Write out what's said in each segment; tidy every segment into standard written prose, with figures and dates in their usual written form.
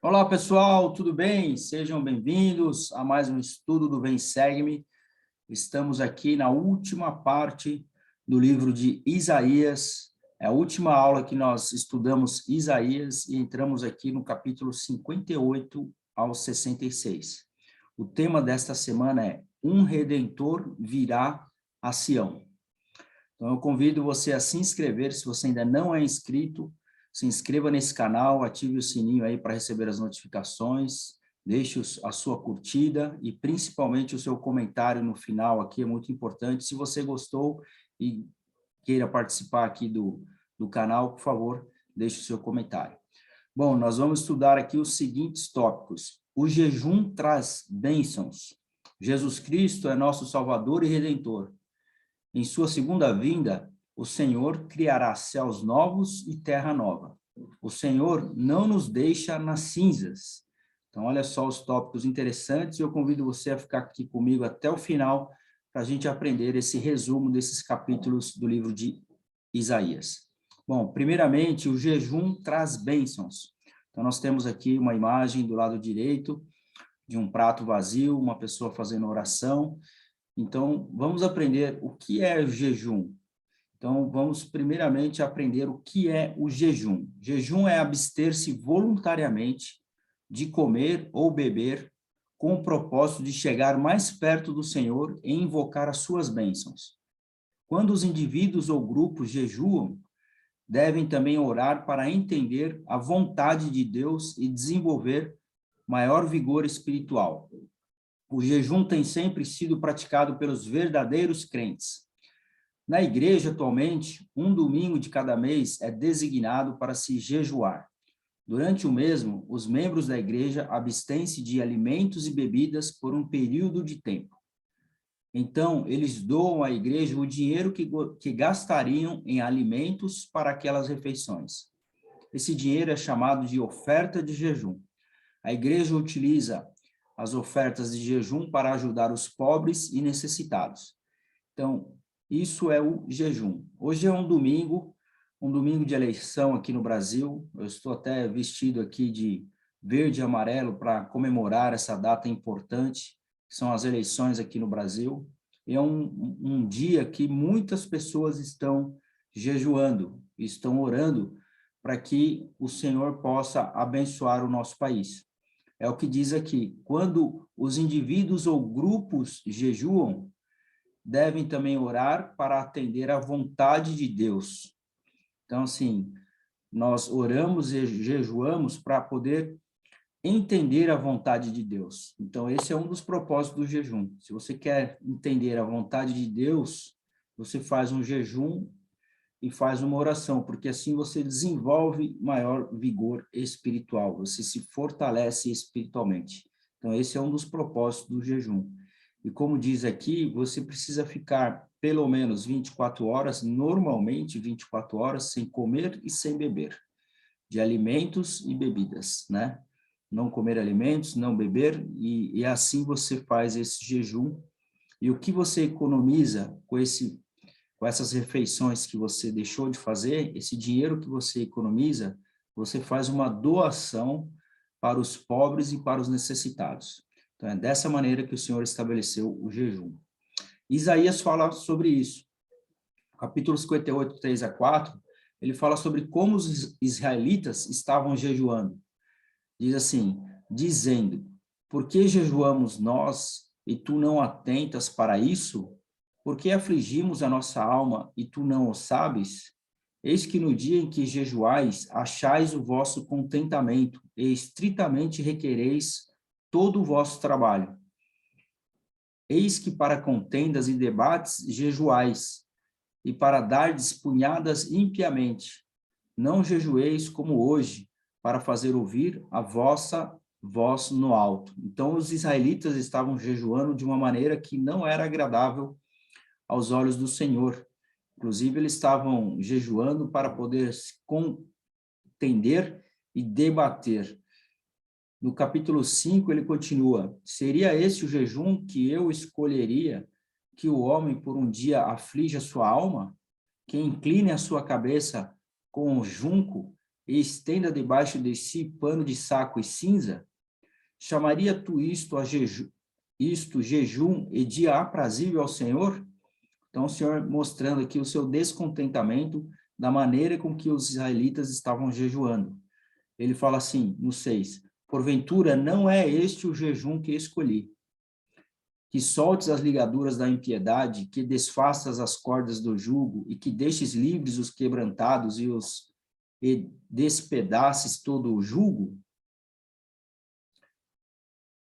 Olá, pessoal, tudo bem? Sejam bem-vindos a mais um estudo do Vem Segue-me. Estamos aqui na última parte do livro de Isaías. É a última aula que nós estudamos Isaías e entramos aqui no capítulo 58 ao 66. O tema desta semana é Um Redentor virá a Sião. Então, eu convido você a se inscrever, se você ainda não é inscrito, se inscreva nesse canal, ative o sininho aí para receber as notificações, deixe a sua curtida e principalmente o seu comentário no final aqui, é muito importante. Se você gostou e queira participar aqui do canal, por favor, deixe o seu comentário. Bom, nós vamos estudar aqui os seguintes tópicos. O jejum traz bênçãos. Jesus Cristo é nosso Salvador e Redentor. Em sua segunda vinda, o Senhor criará céus novos e terra nova. O Senhor não nos deixa nas cinzas. Então, olha só os tópicos interessantes, e eu convido você a ficar aqui comigo até o final, para a gente aprender esse resumo desses capítulos do livro de Isaías. Bom, primeiramente, o jejum traz bênçãos. Então, nós temos aqui uma imagem do lado direito, de um prato vazio, uma pessoa fazendo oração. Então, vamos aprender o que é o jejum. Então, vamos primeiramente aprender o que é o jejum. Jejum é abster-se voluntariamente de comer ou beber com o propósito de chegar mais perto do Senhor e invocar as suas bênçãos. Quando os indivíduos ou grupos jejuam, devem também orar para entender a vontade de Deus e desenvolver maior vigor espiritual. O jejum tem sempre sido praticado pelos verdadeiros crentes. Na igreja, atualmente, um domingo de cada mês é designado para se jejuar. Durante o mesmo, os membros da igreja abstêm-se de alimentos e bebidas por um período de tempo. Então, eles doam à igreja o dinheiro que gastariam em alimentos para aquelas refeições. Esse dinheiro é chamado de oferta de jejum. A igreja utiliza as ofertas de jejum para ajudar os pobres e necessitados. Então, isso é o jejum. Hoje é um domingo de eleição aqui no Brasil. Eu estou até vestido aqui de verde e amarelo para comemorar essa data importante, que são as eleições aqui no Brasil. E é um dia que muitas pessoas estão jejuando, estão orando para que o Senhor possa abençoar o nosso país. É o que diz aqui, quando os indivíduos ou grupos jejuam, devem também orar para atender à vontade de Deus. Então, assim, nós oramos e jejuamos para poder entender a vontade de Deus. Então, esse é um dos propósitos do jejum. Se você quer entender a vontade de Deus, você faz um jejum e faz uma oração, porque assim você desenvolve maior vigor espiritual, você se fortalece espiritualmente. Então, esse é um dos propósitos do jejum. E como diz aqui, você precisa ficar pelo menos 24 horas, normalmente 24 horas, sem comer e sem beber, de alimentos e bebidas, né? Não comer alimentos, não beber, e assim você faz esse jejum. E o que você economiza com essas refeições que você deixou de fazer, esse dinheiro que você economiza, você faz uma doação para os pobres e para os necessitados. Então, é dessa maneira que o Senhor estabeleceu o jejum. Isaías fala sobre isso. Capítulo 58, 3 a 4, ele fala sobre como os israelitas estavam jejuando. Diz assim, dizendo, por que jejuamos nós e tu não atentas para isso? Por que afligimos a nossa alma e tu não o sabes? Eis que no dia em que jejuais, achais o vosso contentamento e estritamente requereis todo o vosso trabalho. Eis que para contendas e debates jejuais, e para dardes punhadas impiamente. Não jejueis como hoje, para fazer ouvir a vossa voz no alto. Então, os israelitas estavam jejuando de uma maneira que não era agradável aos olhos do Senhor. Inclusive, eles estavam jejuando para poder se contender e debater. No capítulo 5, ele continua, seria esse o jejum que eu escolheria, que o homem por um dia aflige a sua alma, que incline a sua cabeça com o junco e estenda debaixo de si pano de saco e cinza? Chamaria tu isto jejum e dia aprazível ao Senhor? Então, o Senhor mostrando aqui o seu descontentamento da maneira com que os israelitas estavam jejuando. Ele fala assim, no 6, porventura não é este o jejum que escolhi, que soltes as ligaduras da impiedade, que desfaças as cordas do jugo, e que deixes livres os quebrantados e despedaces todo o jugo?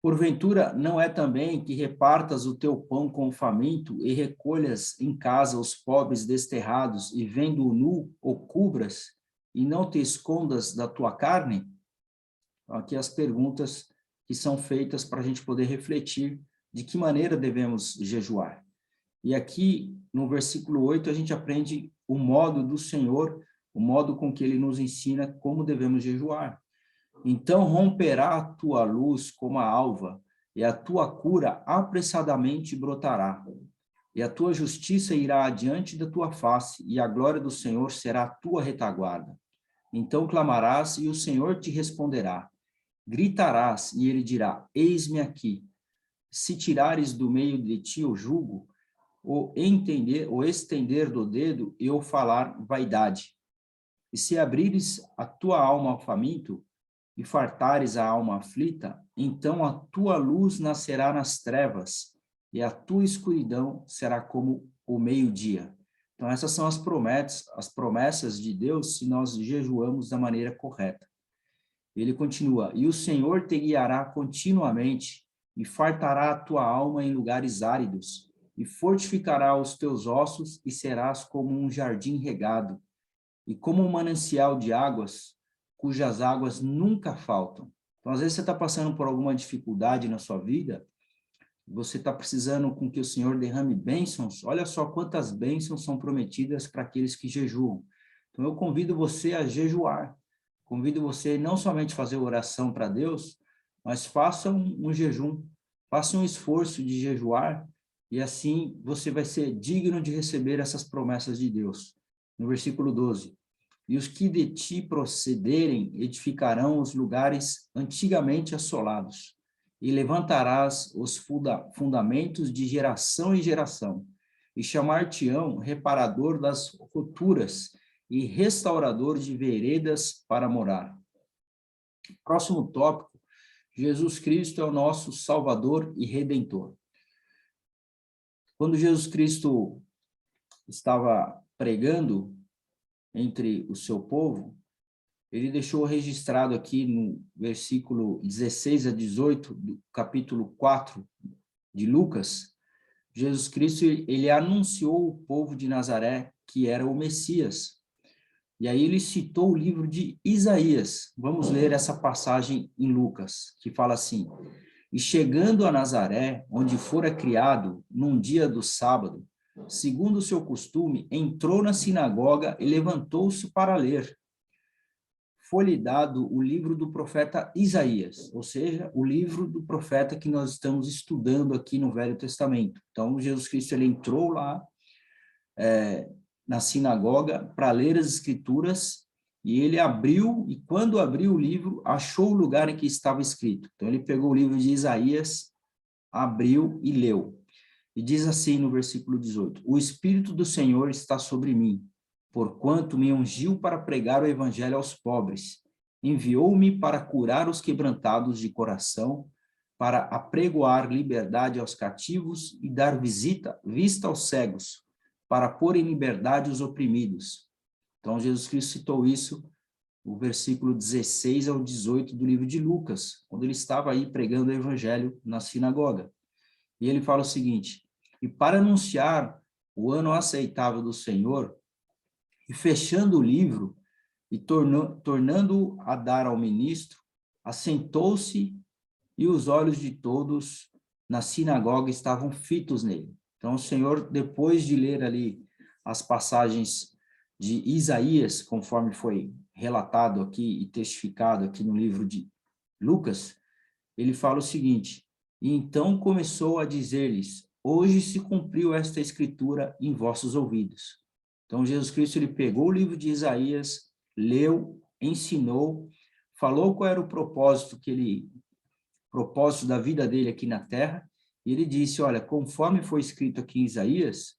Porventura, não é também que repartas o teu pão com o faminto e recolhas em casa os pobres desterrados e vendo-o nu, o cubras e não te escondas da tua carne? Aqui as perguntas que são feitas para a gente poder refletir de que maneira devemos jejuar. E aqui, no versículo 8, a gente aprende o modo do Senhor, o modo com que ele nos ensina como devemos jejuar. Então romperá a tua luz como a alva, e a tua cura apressadamente brotará. E a tua justiça irá adiante da tua face, e a glória do Senhor será a tua retaguarda. Então clamarás, e o Senhor te responderá. Gritarás, e ele dirá, eis-me aqui. Se tirares do meio de ti o jugo, ou estender do dedo, e ou falar vaidade. E se abrires a tua alma ao faminto, e fartares a alma aflita, então a tua luz nascerá nas trevas, e a tua escuridão será como o meio-dia. Então essas são as promessas de Deus se nós jejuamos da maneira correta. Ele continua, e o Senhor te guiará continuamente, e fartará a tua alma em lugares áridos, e fortificará os teus ossos, e serás como um jardim regado, e como um manancial de águas, cujas águas nunca faltam. Então, às vezes você está passando por alguma dificuldade na sua vida, você está precisando com que o Senhor derrame bênçãos, olha só quantas bênçãos são prometidas para aqueles que jejuam. Então, eu convido você a jejuar, convido você não somente a fazer oração para Deus, mas faça um jejum, faça um esforço de jejuar, e assim você vai ser digno de receber essas promessas de Deus. No versículo 12, e os que de ti procederem edificarão os lugares antigamente assolados, e levantarás os fundamentos de geração em geração, e chamar-te-ão reparador das roturas, e restaurador de veredas para morar. Próximo tópico, Jesus Cristo é o nosso Salvador e Redentor. Quando Jesus Cristo estava pregando entre o seu povo, ele deixou registrado aqui no versículo 16 a 18 do capítulo 4 de Lucas, Jesus Cristo, ele anunciou ao povo de Nazaré que era o Messias. E aí ele citou o livro de Isaías. Vamos ler essa passagem em Lucas, que fala assim, e chegando a Nazaré, onde fora criado, num dia do sábado, segundo o seu costume, entrou na sinagoga e levantou-se para ler. Foi-lhe dado o livro do profeta Isaías, ou seja, o livro do profeta que nós estamos estudando aqui no Velho Testamento. Então, Jesus Cristo, ele entrou lá na sinagoga para ler as escrituras, e ele abriu, e quando abriu o livro, achou o lugar em que estava escrito. Então, ele pegou o livro de Isaías, abriu e leu. E diz assim no versículo 18, o Espírito do Senhor está sobre mim, porquanto me ungiu para pregar o evangelho aos pobres, enviou-me para curar os quebrantados de coração, para apregoar liberdade aos cativos e dar vista aos cegos, para pôr em liberdade os oprimidos. Então, Jesus Cristo citou isso, o versículo 16 ao 18 do livro de Lucas, quando ele estava aí pregando o evangelho na sinagoga. E ele fala o seguinte, e para anunciar o ano aceitável do Senhor, e fechando o livro, e tornando-o a dar ao ministro, assentou-se, e os olhos de todos na sinagoga estavam fitos nele. Então, o Senhor, depois de ler ali as passagens de Isaías, conforme foi relatado aqui e testificado aqui no livro de Lucas, ele fala o seguinte, e então começou a dizer-lhes, hoje se cumpriu esta escritura em vossos ouvidos. Então, Jesus Cristo, ele pegou o livro de Isaías, leu, ensinou, falou qual era o propósito da vida dele aqui na Terra, e ele disse, olha, conforme foi escrito aqui em Isaías,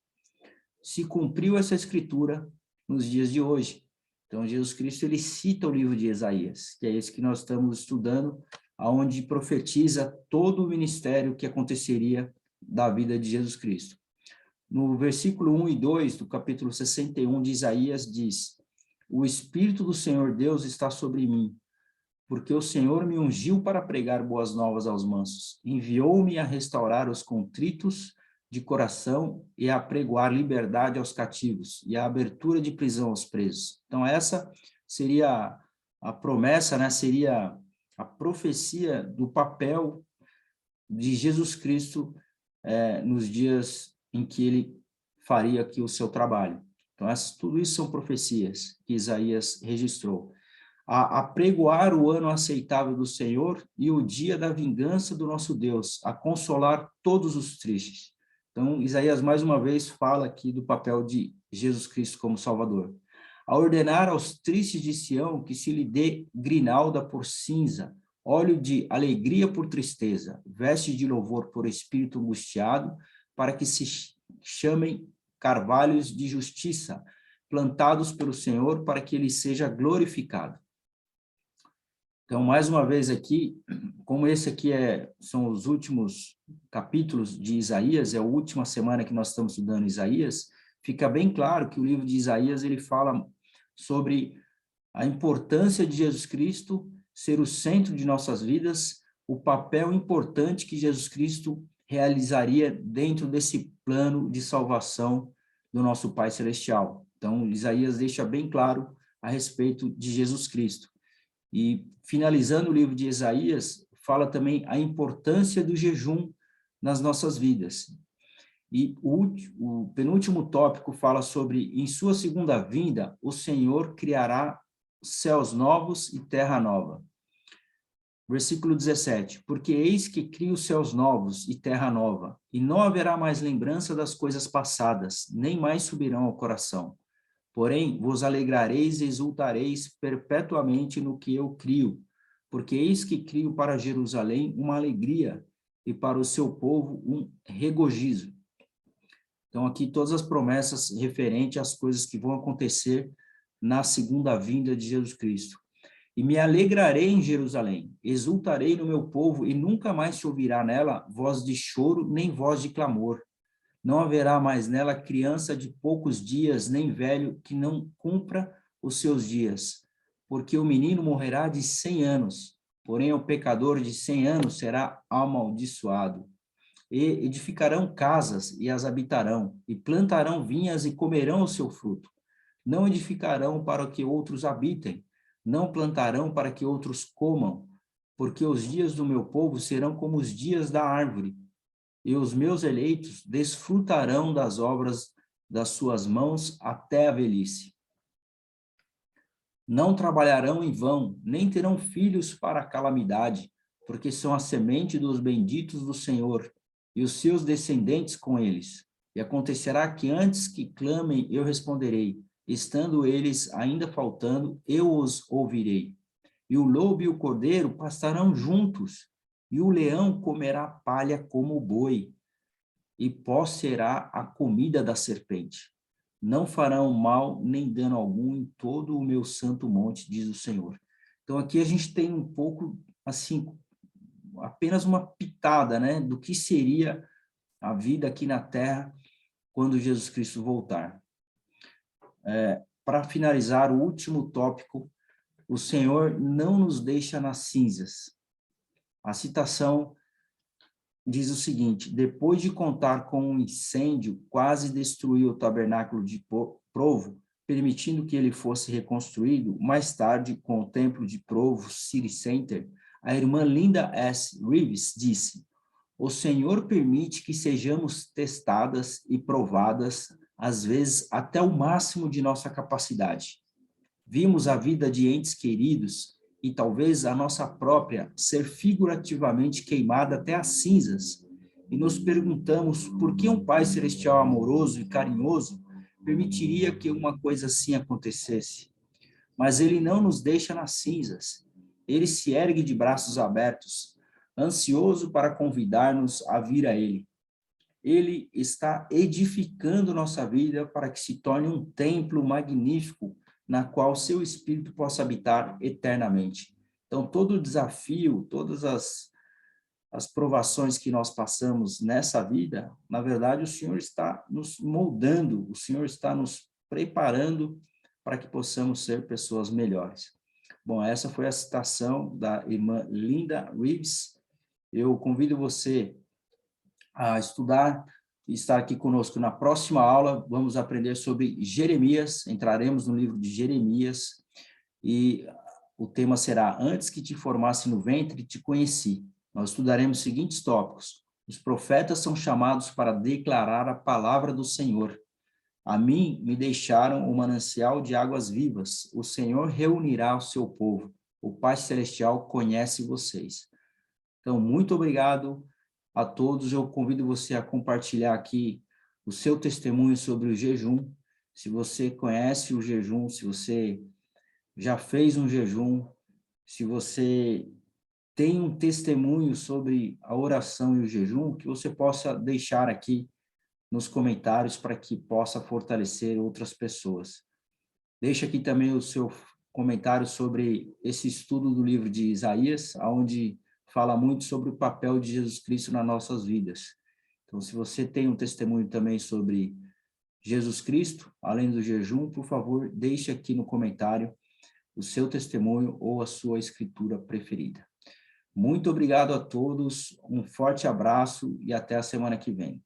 se cumpriu essa escritura nos dias de hoje. Então, Jesus Cristo, ele cita o livro de Isaías, que é esse que nós estamos estudando, aonde profetiza todo o ministério que aconteceria da vida de Jesus Cristo. No versículo 1 e 2 do capítulo 61 de Isaías diz, o Espírito do Senhor Deus está sobre mim, porque o Senhor me ungiu para pregar boas novas aos mansos, enviou-me a restaurar os contritos de coração e a pregoar liberdade aos cativos e a abertura de prisão aos presos. Então essa seria a promessa, né? Seria a profecia do papel de Jesus Cristo nos dias em que ele faria aqui o seu trabalho. Então tudo isso são profecias que Isaías registrou. A pregoar o ano aceitável do Senhor e o dia da vingança do nosso Deus, a consolar todos os tristes. Então, Isaías, mais uma vez, fala aqui do papel de Jesus Cristo como Salvador. A ordenar aos tristes de Sião que se lhe dê grinalda por cinza, óleo de alegria por tristeza, veste de louvor por espírito angustiado, para que se chamem carvalhos de justiça, plantados pelo Senhor, para que ele seja glorificado. Então, mais uma vez aqui, como esse aqui são os últimos capítulos de Isaías, é a última semana que nós estamos estudando Isaías, fica bem claro que o livro de Isaías, ele fala sobre a importância de Jesus Cristo ser o centro de nossas vidas, o papel importante que Jesus Cristo realizaria dentro desse plano de salvação do nosso Pai Celestial. Então, Isaías deixa bem claro a respeito de Jesus Cristo. E, finalizando o livro de Isaías, fala também a importância do jejum nas nossas vidas. E o penúltimo tópico fala sobre, em sua segunda vinda, o Senhor criará céus novos e terra nova. Versículo 17, porque eis que crio céus novos e terra nova, e não haverá mais lembrança das coisas passadas, nem mais subirão ao coração. Porém, vos alegrareis e exultareis perpetuamente no que eu crio, porque eis que crio para Jerusalém uma alegria e para o seu povo um regozijo. Então, aqui todas as promessas referentes às coisas que vão acontecer na segunda vinda de Jesus Cristo. E me alegrarei em Jerusalém, exultarei no meu povo, e nunca mais se ouvirá nela voz de choro, nem voz de clamor. Não haverá mais nela criança de poucos dias, nem velho que não cumpra os seus dias, porque o menino morrerá de 100 anos, porém o pecador de 100 anos será amaldiçoado. E edificarão casas e as habitarão, e plantarão vinhas e comerão o seu fruto. Não edificarão para que outros habitem, não plantarão para que outros comam, porque os dias do meu povo serão como os dias da árvore, e os meus eleitos desfrutarão das obras das suas mãos até a velhice. Não trabalharão em vão, nem terão filhos para a calamidade, porque são a semente dos benditos do Senhor, e os seus descendentes com eles. E acontecerá que antes que clamem, eu responderei, estando eles ainda faltando, eu os ouvirei. E o lobo e o cordeiro pastarão juntos, e o leão comerá palha como o boi, e pó será a comida da serpente. Não farão mal nem dano algum em todo o meu santo monte, diz o Senhor. Então aqui a gente tem um pouco, assim, apenas uma pitada, né, do que seria a vida aqui na Terra quando Jesus Cristo voltar. Para finalizar, o último tópico, o Senhor não nos deixa nas cinzas. A citação diz o seguinte, depois de contar com um incêndio, quase destruiu o tabernáculo de Provo, permitindo que ele fosse reconstruído, mais tarde, com o templo de Provo City Center, a irmã Linda S. Reeves disse, o Senhor permite que sejamos testadas e provadas, às vezes até o máximo de nossa capacidade. Vimos a vida de entes queridos e talvez a nossa própria ser figurativamente queimada até as cinzas, e nos perguntamos por que um Pai Celestial amoroso e carinhoso permitiria que uma coisa assim acontecesse. mas ele não nos deixa nas cinzas. Ele se ergue de braços abertos, ansioso para convidar-nos a vir a ele. Ele está edificando nossa vida para que se torne um templo magnífico na qual seu Espírito possa habitar eternamente. Então, todo o desafio, todas as provações que nós passamos nessa vida, na verdade, o Senhor está nos moldando, o Senhor está nos preparando para que possamos ser pessoas melhores. Bom, essa foi a citação da irmã Linda Reeves. Eu convido você a estudar e estar aqui conosco na próxima aula. Vamos aprender sobre Jeremias, entraremos no livro de Jeremias, e o tema será Antes que te formasse no ventre, te conheci. Nós estudaremos os seguintes tópicos. Os profetas são chamados para declarar a palavra do Senhor. A mim me deixaram o manancial de águas vivas. O Senhor reunirá o seu povo. O Pai Celestial conhece vocês. Então, muito obrigado a todos. Eu convido você a compartilhar aqui o seu testemunho sobre o jejum. Se você conhece o jejum, se você já fez um jejum, se você tem um testemunho sobre a oração e o jejum, que você possa deixar aqui nos comentários para que possa fortalecer outras pessoas. Deixa aqui também o seu comentário sobre esse estudo do livro de Isaías, onde fala muito sobre o papel de Jesus Cristo nas nossas vidas. Então, se você tem um testemunho também sobre Jesus Cristo, além do jejum, por favor, deixe aqui no comentário o seu testemunho ou a sua escritura preferida. Muito obrigado a todos, um forte abraço e até a semana que vem.